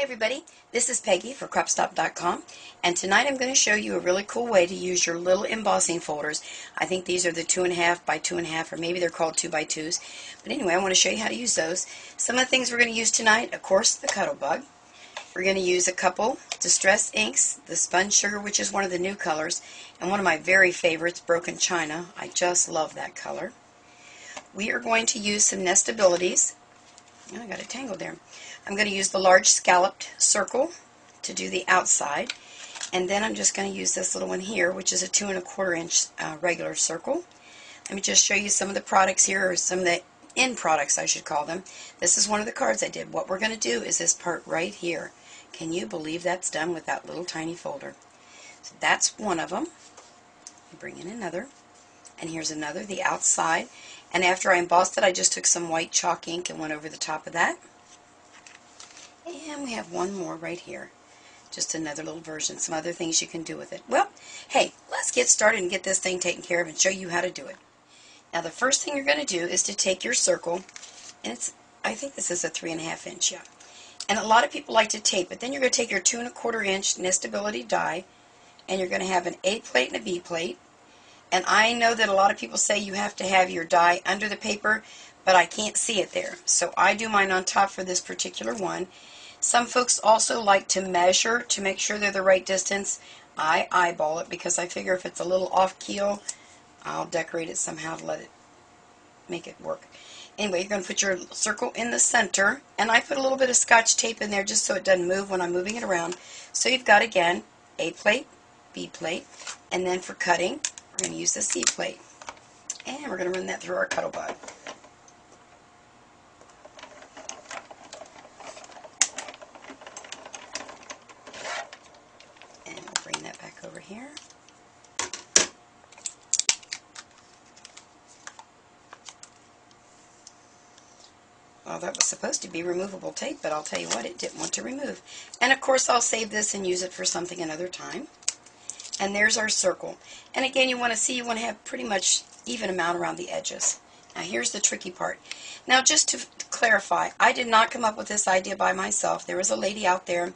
everybody, this is Peggy for Cropstop.com, and tonight I'm going to show you a really cool way to use your little embossing folders. I think these are the 2.5 by 2.5, or maybe they're called 2 by 2s. But anyway, I want to show you how to use those. Some of the things we're going to use tonight, of course, the Cuttlebug. We're going to use a couple distress inks, the sponge sugar, which is one of the new colors, and one of my very favorites, Broken China. I just love that color. We are going to use some nestabilities. Oh, I got it tangled there. I'm going to use the large scalloped circle to do the outside, and then I'm just going to use this little one here, which is a 2.25 inch regular circle. Let me just show you some of the products here, or some of the end products I should call them. This is one of the cards I did. What we're going to do is this part right here. Can you believe that's done with that little tiny folder? So that's one of them. Bring in another, and here's another, the outside. And after I embossed it, I just took some white chalk ink and went over the top of that. And we have one more right here. Just another little version, some other things you can do with it. Well, hey, let's get started and get this thing taken care of and show you how to do it. Now, the first thing you're going to do is to take your circle, and I think this is a 3.5 inch, yeah. And a lot of people like to tape it. Then you're going to take your 2.25 inch nestability die, and you're going to have an A plate and a B plate. And I know that a lot of people say you have to have your die under the paper, but I can't see it there. So I do mine on top for this particular one. Some folks also like to measure to make sure they're the right distance. I eyeball it because I figure if it's a little off keel, I'll decorate it somehow to make it work. Anyway, you're going to put your circle in the center, and I put a little bit of Scotch tape in there just so it doesn't move when I'm moving it around. So you've got, again, A plate, B plate, and then for cutting, we're going to use the C plate. And we're going to run that through our Cuttlebug. And we'll bring that back over here. Well, that was supposed to be removable tape, but I'll tell you what, it didn't want to remove. And of course, I'll save this and use it for something another time. And there's our circle. And again, you want to have pretty much even amount around the edges. Now, here's the tricky part. Now, just to clarify, I did not come up with this idea by myself. There was a lady out there,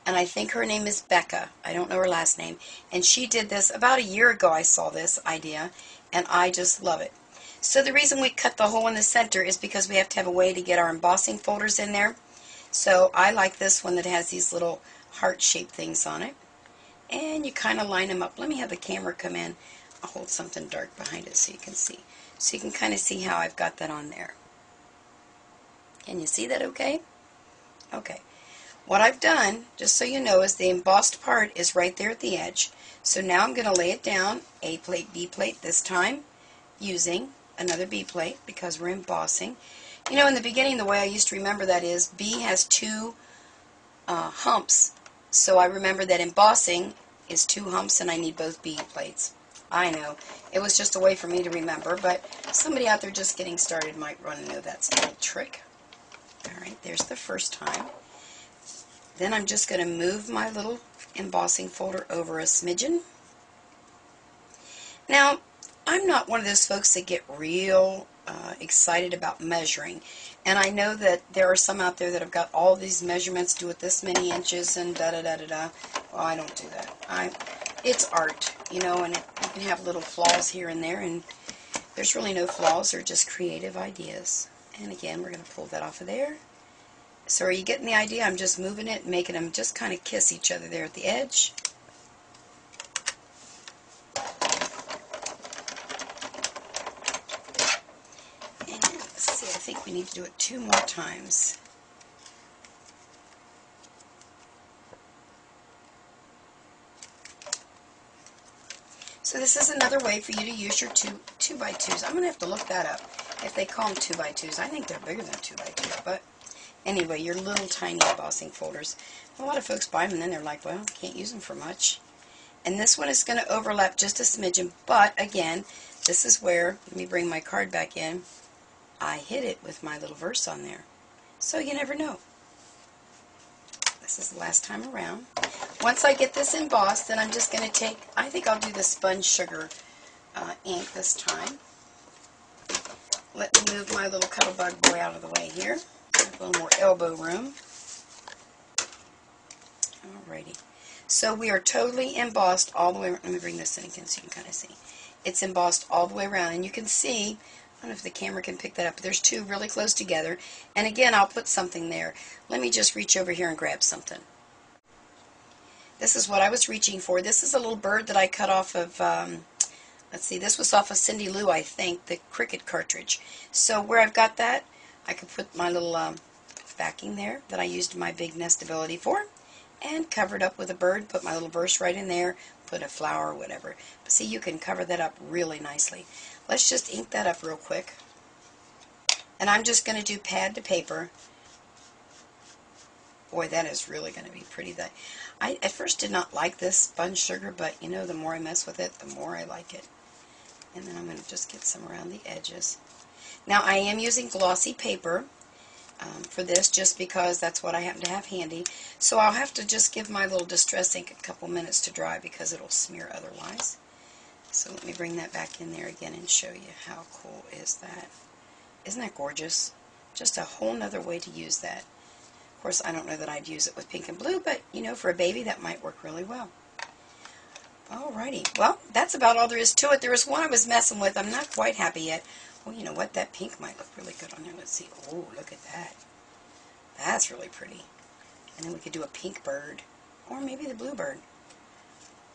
and I think her name is Becca. I don't know her last name. And she did this about a year ago. I saw this idea, and I just love it. So the reason we cut the hole in the center is because we have to have a way to get our embossing folders in there. So I like this one that has these little heart-shaped things on it. And you kind of line them up. Let me have the camera come in. I'll hold something dark behind it so you can see. So you can kind of see how I've got that on there. Can you see that okay? Okay. What I've done, just so you know, is the embossed part is right there at the edge. So now I'm going to lay it down, A plate, B plate this time, using another B plate because we're embossing. You know, in the beginning, the way I used to remember that is B has two humps. So I remember that embossing is 2 humps and I need both B plates. I know. It was just a way for me to remember, but somebody out there just getting started might run and know that's a little trick. Alright, there's the first time. Then I'm just going to move my little embossing folder over a smidgen. Now, I'm not one of those folks that get real excited about measuring. And I know that there are some out there that have got all these measurements, do it this many inches and da-da-da-da-da. Well, I don't do that. It's art, you know, and you can have little flaws here and there, and there's really no flaws. They're just creative ideas. And again, we're going to pull that off of there. So are you getting the idea? I'm just moving it and making them just kind of kiss each other there at the edge. I think we need to do it 2 more times. So this is another way for you to use your 2 by 2s. I'm going to have to look that up. If they call them 2 by 2s, I think they're bigger than 2 by 2s. But anyway, your little tiny embossing folders. A lot of folks buy them and then they're like, well, can't use them for much. And this one is going to overlap just a smidgen. But again, this is where, let me bring my card back in. I hit it with my little verse on there. So you never know. This is the last time around. Once I get this embossed, then I'm just going to take, I think I'll do the sponge sugar ink this time. Let me move my little Cuttlebug boy out of the way here. A little more elbow room. Alrighty. So we are totally embossed all the way around. Let me bring this in again so you can kind of see. It's embossed all the way around, and you can see, I don't know if the camera can pick that up, but there's two really close together. And again, I'll put something there. Let me just reach over here and grab something. This is what I was reaching for. This is a little bird that I cut off of, let's see, this was off of Cindy Lou, I think, the cricket cartridge. So where I've got that, I could put my little backing there that I used my big nestability for, and cover it up with a bird, put my little verse right in there, put a flower or whatever. But see, you can cover that up really nicely. Let's just ink that up real quick. And I'm just going to do pad to paper. Boy, that is really going to be pretty. I at first did not like this sponge sugar, but you know, the more I mess with it, the more I like it. And then I'm going to just get some around the edges. Now, I am using glossy paper for this, just because that's what I happen to have handy. So I'll have to just give my little distress ink a couple minutes to dry because it'll smear otherwise. So let me bring that back in there again and show you how cool is that. Isn't that gorgeous? Just a whole nother way to use that. Of course, I don't know that I'd use it with pink and blue, but you know, for a baby that might work really well. Alrighty, well, that's about all there is to it. There was one I was messing with. I'm not quite happy yet. Well, you know what? That pink might look really good on there. Let's see. Oh, look at that. That's really pretty. And then we could do a pink bird. Or maybe the blue bird.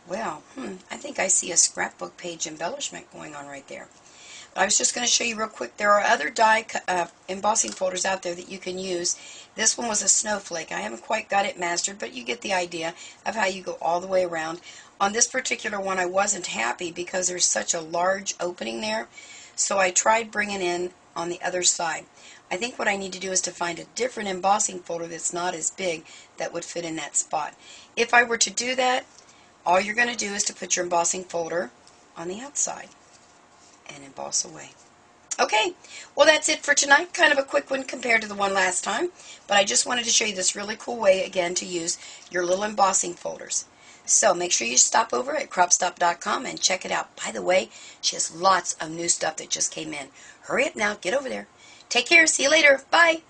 Well, I think I see a scrapbook page embellishment going on right there. But I was just going to show you real quick. There are other die embossing folders out there that you can use. This one was a snowflake. I haven't quite got it mastered, but you get the idea of how you go all the way around. On this particular one, I wasn't happy because there's such a large opening there. So I tried bringing in on the other side. I think what I need to do is to find a different embossing folder that's not as big that would fit in that spot. If I were to do that, all you're going to do is to put your embossing folder on the outside and emboss away. Okay, well, that's it for tonight. Kind of a quick one compared to the one last time, but I just wanted to show you this really cool way, again, to use your little embossing folders. So make sure you stop over at cropstop.com and check it out. By the way, she has lots of new stuff that just came in. Hurry up now. Get over there. Take care. See you later. Bye.